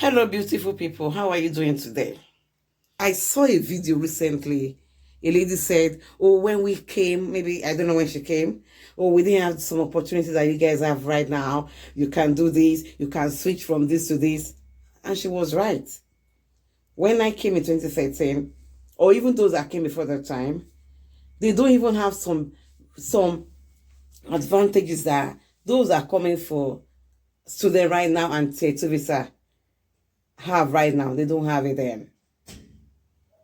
Hello, beautiful people. How are you doing today? I saw a video recently. A lady said, oh, when we came, maybe, I don't know when she came, oh, we didn't have some opportunities that you guys have right now. You can do this. You can switch from this to this. And she was right. When I came in 2013, or even those that came before that time, they don't even have some advantages that those are coming for student right now and tier 2 visa have right now. They don't have it then.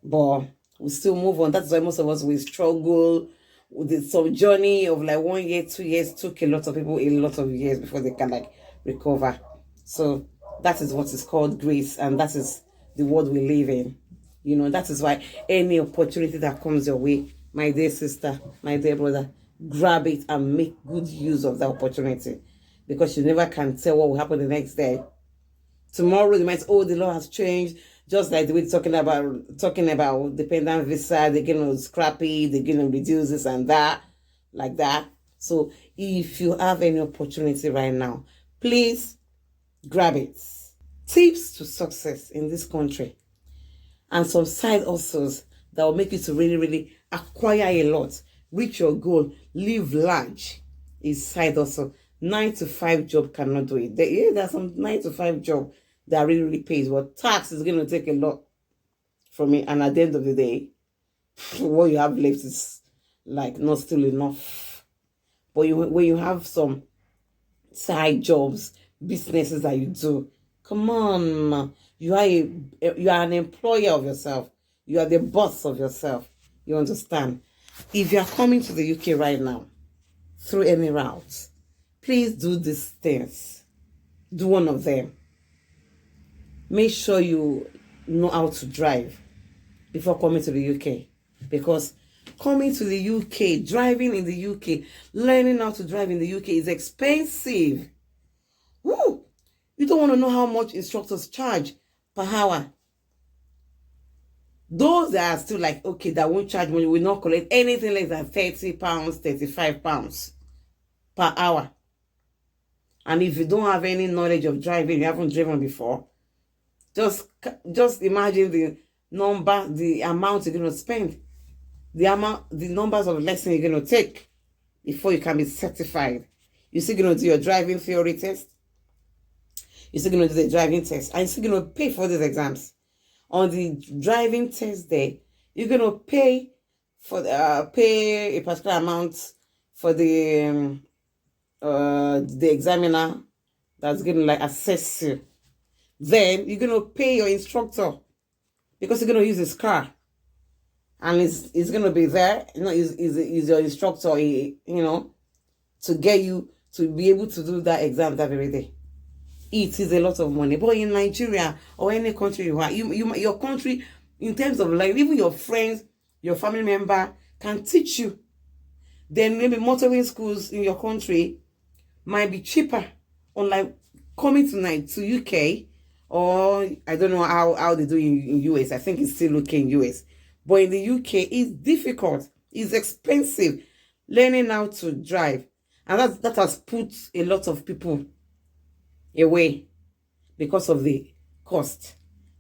But we still move on. That's why most of us we struggle with some journey of like 1 year, 2 years. Took a lot of people a lot of years before they can like recover. So that is what is called grace, and that is the world we live in. You know, that is why any opportunity that comes your way, my dear sister, my dear brother, grab it and make good use of that opportunity, because you never can tell what will happen the next day. Tomorrow they might say, oh, the law has changed, just like the way talking about dependent visa, they're gonna scrap it, they're gonna reduce this and that, like that. So if you have any opportunity right now, please grab it. Tips to success in this country and some side hustles that will make you to really, really acquire a lot, reach your goal, live large is side hustle. 9 to 5 job cannot do it. There's some 9 to 5 job that really, really pays, but tax is going to take a lot from it. And at the end of the day, what you have left is like not still enough. But when you have some side jobs, businesses that you do, come on, you are an employer of yourself. You are the boss of yourself. You understand? If you are coming to the UK right now through any route, please do these things. Do one of them. Make sure you know how to drive before coming to the UK. Because coming to the UK, driving in the UK, learning how to drive in the UK is expensive. Woo! You don't want to know how much instructors charge per hour. Those that are still like, okay, that won't charge money, will not collect anything less than £30, £35 per hour. And if you don't have any knowledge of driving, you haven't driven before, just imagine the amount you're going to spend, the numbers of lessons you're going to take before you can be certified. You're still going to do your driving theory test. You're still going to do the driving test. And you're still going to pay for these exams. On the driving test day, you're going to pay a particular amount for the examiner that's going to like assess you. Then you're going to pay your instructor, because you're going to use his car, and he's going to be there. You know, he's your instructor, to get you to be able to do that exam that very day. It is a lot of money. But in Nigeria or any country you are, your country, in terms of life, even your friends, your family member can teach you. Then maybe motoring schools in your country might be cheaper, unlike coming to UK, or I don't know how they do in US. I think it's still okay in US. But in the UK, it's difficult. It's expensive learning how to drive. And that has put a lot of people away because of the cost.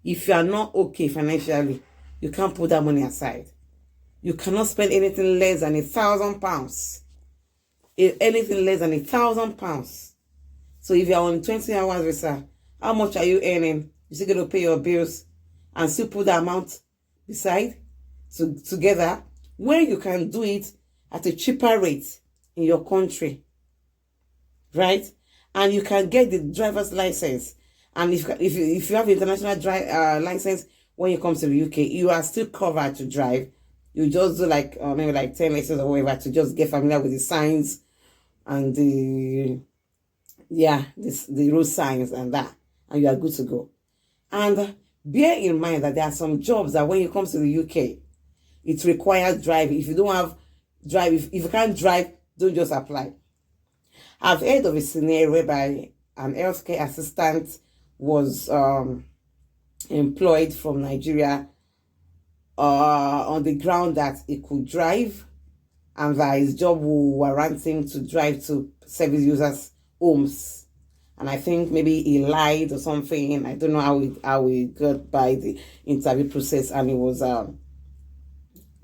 If you are not okay financially, you can't put that money aside. You cannot spend anything less than £1,000. Anything less than £1,000. So if you're on 20 hours visa, how much are you earning? You're still going to pay your bills and still put the amount beside together, when you can do it at a cheaper rate in your country, right? And you can get the driver's license. And if you have international license, when you come to the UK, you are still covered to drive. You just do like maybe like 10 lessons or whatever to just get familiar with the signs and the road signs and that, and you are good to go. And bear in mind that there are some jobs that when you come to the UK, it requires driving. If you don't have drive, if you can't drive, don't just apply. I've heard of a scenario whereby an healthcare assistant was employed from Nigeria on the ground that he could drive, and that his job will warrant him to drive to service users' homes. And I think maybe he lied or something. I don't know how he got by the interview process, and it was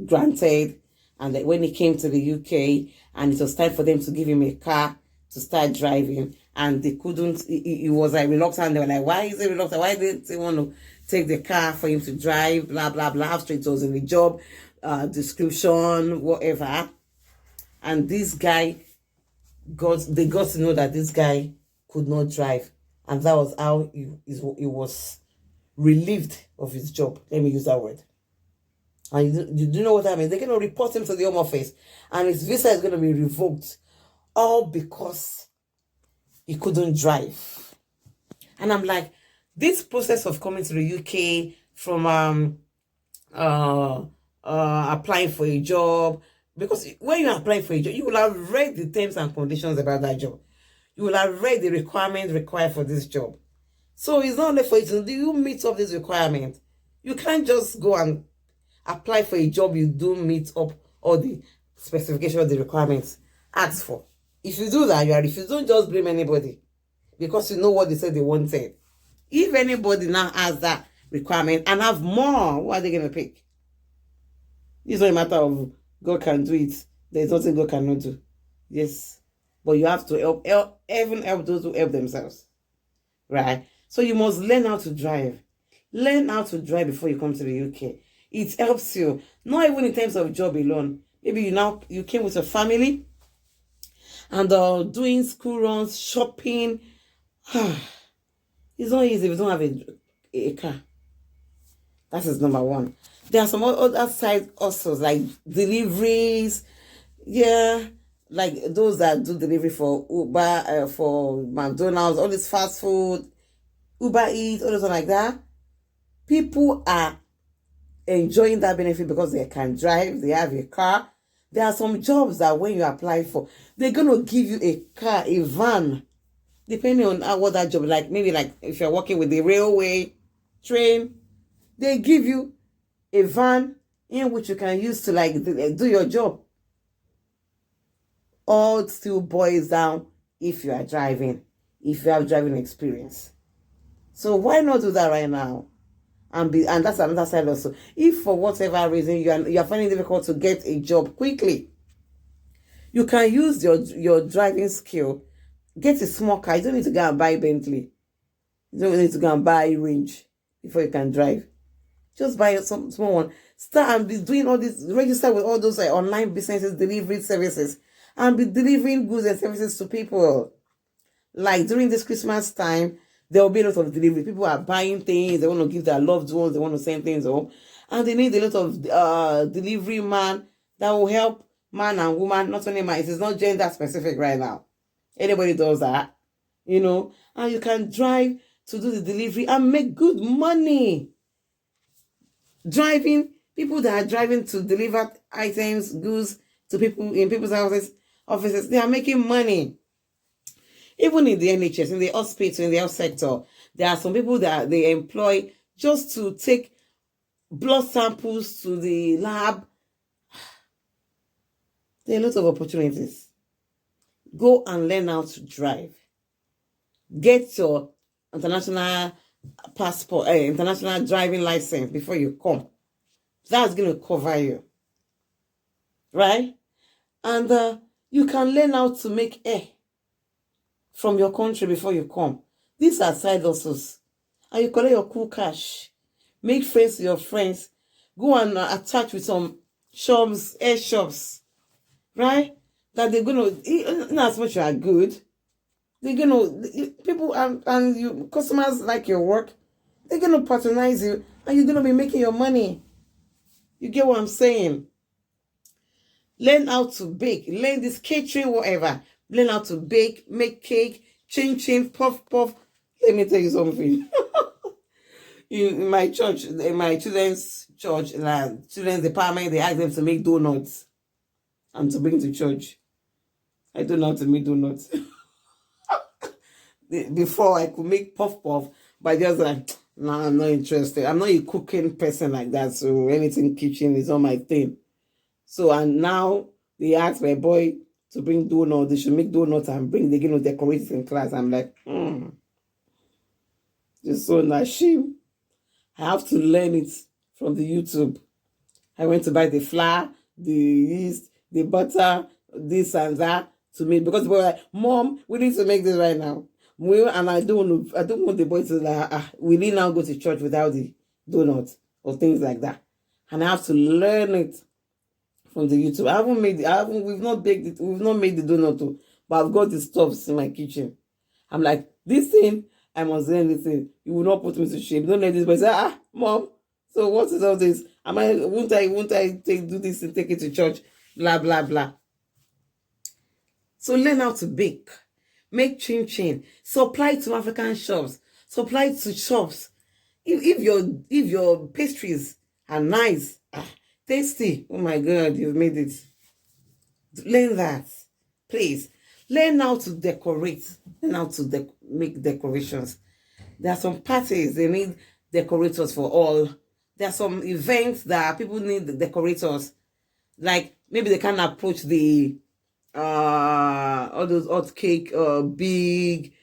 granted. And that when he came to the UK, and it was time for them to give him a car to start driving, and they couldn't. He was like reluctant. They were like, "Why is he reluctant? Why didn't they want to take the car for him to drive?" Blah blah blah. After it was in the job description, whatever. And this guy they got to know that this guy could not drive, and that was how he was relieved of his job. Let me use that word. And you do know what that means? They're going to report him to the Home Office, and his visa is going to be revoked, all because he couldn't drive. And I'm like, this process of coming to the UK from applying for a job, because when you're applying for a job, you will have read the terms and conditions about that job. You will have read the requirements required for this job. So it's not only for you to do you meet up this requirement. You can't just go and apply for a job you don't meet up all the specifications of the requirements asked for. If you do that, if you don't just blame anybody because you know what they said they wanted. If anybody now has that requirement and have more, what are they going to pick? It's not a matter of God can do it. There's nothing God cannot do. Yes. But you have to even help those who help themselves. Right? So you must learn how to drive. Learn how to drive before you come to the UK. It helps you. Not even in terms of job alone. Maybe you came with a family and doing school runs, shopping. It's not easy if you don't have a car. That is number one. There are some other side hustles like deliveries. Yeah. Like those that do delivery for Uber, for McDonald's, all this fast food, Uber Eats, all this one like that. People are enjoying that benefit because they can drive, they have a car. There are some jobs that when you apply for, they're going to give you a car, a van, depending on what that job, like maybe like if you're working with the railway, train, they give you a van in which you can use to like do your job. All still boils down if you are driving, if you have driving experience. So why not do that right now? And that's another side also. If for whatever reason you are finding it difficult to get a job quickly, you can use your driving skill. Get a small car. You don't need to go and buy Bentley. You don't need to go and buy Range before you can drive. Just buy some small one. Start and be doing all this. Register with all those online businesses, delivery services, and be delivering goods and services to people. Like during this Christmas time, there will be a lot of delivery. People are buying things. They want to give their loved ones. They want to send things home. And they need a lot of delivery man that will help man and woman. Not only man. It is not gender specific right now. Anybody does that. And you can drive to do the delivery and make good money. People that are driving to deliver items, goods to people in people's offices, they are making money. Even in the NHS, in the hospital, in the health sector, there are some people that they employ just to take blood samples to the lab. There are a lot of opportunities. Go and learn how to drive. Get your international passport, international driving license before you come. That's going to cover you. Right? And you can learn how to make air from your country before you come. These are side hustles. And you collect your cool cash. Make friends with your friends. Go and attach with some shops, air shops. Right? That they're going to, not as much you are good, they're going to, people and you, customers like your work, they're going to patronize you and you're going to be making your money. You get what I'm saying? Learn how to bake. Learn this catering, whatever. Learn how to bake, make cake, chin, puff. Let me tell you something. In my church, in my children's church, children's department, they ask them to make donuts and to bring to church. I don't know how to make donuts. Before I could make puff, but I just like, no, I'm not interested. I'm not a cooking person like that, so anything kitchen is not my thing. So, and now they ask my boy to bring donuts. They should make donuts and bring, decorate it in class. I'm like, just so nashim. I have to learn it from the YouTube. I went to buy the flour, the yeast, the butter, this and that to make, because they were like, Mom, we need to make this right now. And I don't want the boys to like, we need now go to church without the donuts or things like that. And I have to learn it from the YouTube. We've not baked it, we've not made the donut too, but I've got the stuffs in my kitchen. I'm like, this thing, I must learn this thing. You will not put me to shame. Don't let this boy say, Mom, so what is all this? Won't I do this and take it to church? Blah, blah, blah. So learn how to bake. Make chin. Supply to African shops. Supply to shops. If your pastries are nice, tasty, oh my God, you've made it. Learn that. Please. Learn how to decorate. Learn how to make decorations. There are some parties, they need decorators for all. There are some events that people need the decorators. Like, maybe they can approach the all those hot cake big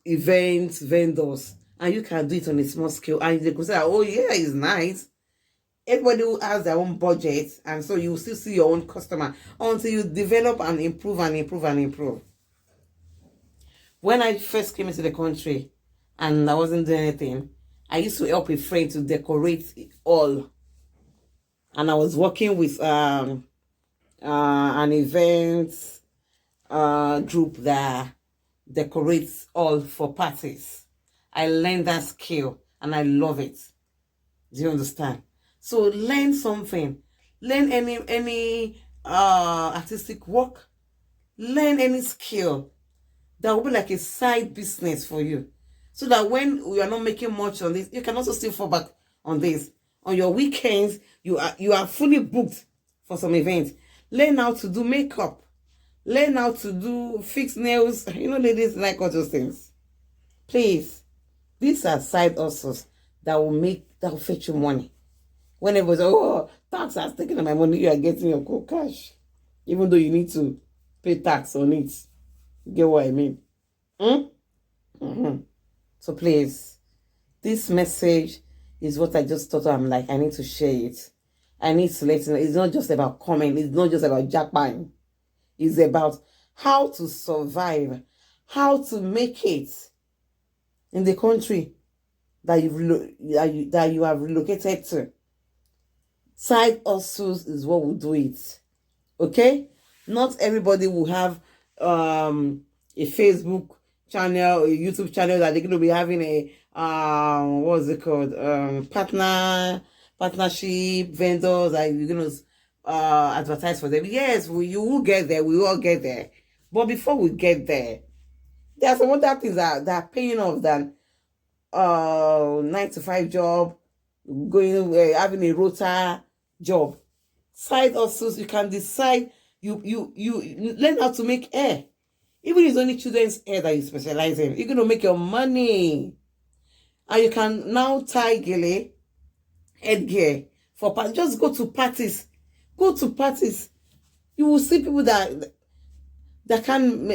events vendors, and you can do it on a small scale, and they could say, oh yeah, it's nice. Everybody who has their own budget, and so you still see your own customer until you develop and improve and improve and improve. When I first came into the country and I wasn't doing anything, I used to help a friend to decorate it all, and I was working with an event group that decorates all for parties. I learned that skill and I love it. Do you understand? So learn something. Learn any artistic work. Learn any skill that will be like a side business for you. So that when you are not making much on this, you can also still fall back on this. On your weekends, you are fully booked for some events. Learn how to do makeup. Learn how to do fix nails. Ladies like all those things. Please, these are side hustles that will fetch you money. When it was, tax has taken my money, you are getting your cold cash. Even though you need to pay tax on it. You get what I mean? So please, this message is what I just thought. I'm like, I need to share it. I need to let you know. It's not just about comment. It's not just about jackpine. It's about how to survive, how to make it in the country that you have relocated to. Side hustles is what will do it. Okay? Not everybody will have a Facebook channel, a YouTube channel that they're going to be having a what's it called? Partnership vendors that you're going to advertise for them. Yes, you will get there. We all get there. But before we get there, there are some other things that are paying off than 9-to-5 job, going having a rota job. Side hustles, you can decide. You learn how to make hair. Even if it's only children's hair that you specialize in, you're going to make your money. And you can now tie gele headgear for parties. Just go to parties. Go to parties. You will see people that can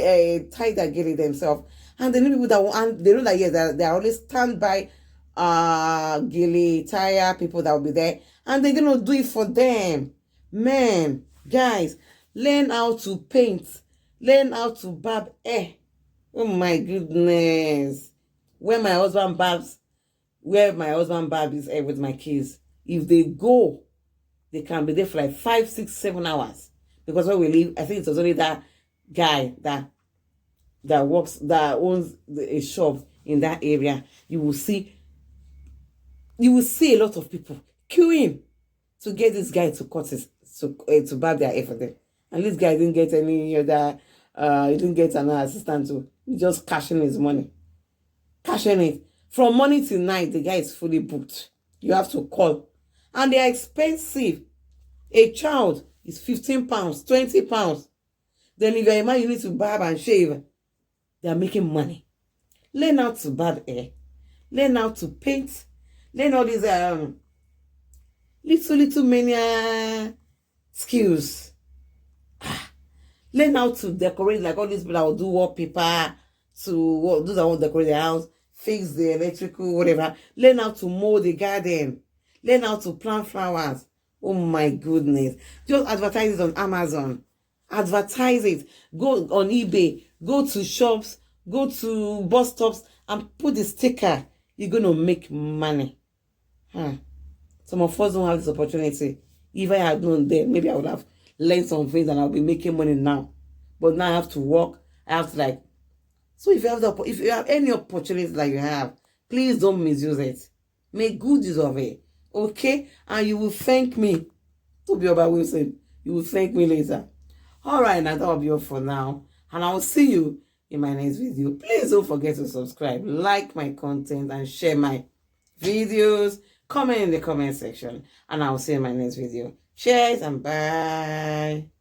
tie their gele themselves. And the people that and they know that yes, they are always standby gele tire people that will be there. And they're going to do it for them. Man, guys, learn how to paint. Learn how to barb hair. Oh my goodness. Where my husband barbs his hair with my kids. If they go, they can be there for like 5, 6, 7 hours. Because when we leave, I think it was only that guy that owns a shop in that area. You will see a lot of people queuing to get this guy to cut to barb their hair for them. And this guy didn't get any other, he didn't get an assistant to. He just cashing his money. Cashing it. From morning till night, the guy is fully booked. You have to call. And they are expensive. A child is 15 pounds, 20 pounds. Then if you're a man, you need to barb and shave. They are making money. Learn how to barb hair. Learn how to paint. Learn all these little mania skills. Learn how to decorate, like all these people that will do wallpaper, to do that, will decorate the house, fix the electrical, whatever. Learn how to mow the garden. Learn how to plant flowers. Oh my goodness. Just advertise it on Amazon. Advertise it. Go on eBay. Go to shops. Go to bus stops and put the sticker. You're going to make money. Some of us don't have this opportunity. If I had known then, maybe I would have learned some things and I'll be making money now. But now I have to work. I have to like. So if you have any opportunity that you have, please don't misuse it. Make good use of it. Okay? And you will thank me. To be Oba Wilson. You will thank me later. Alright, now that will be all for now. And I will see you in my next video. Please don't forget to subscribe, like my content, and share my videos. Comment in the comment section. And I will see you in my next video. Cheers and bye.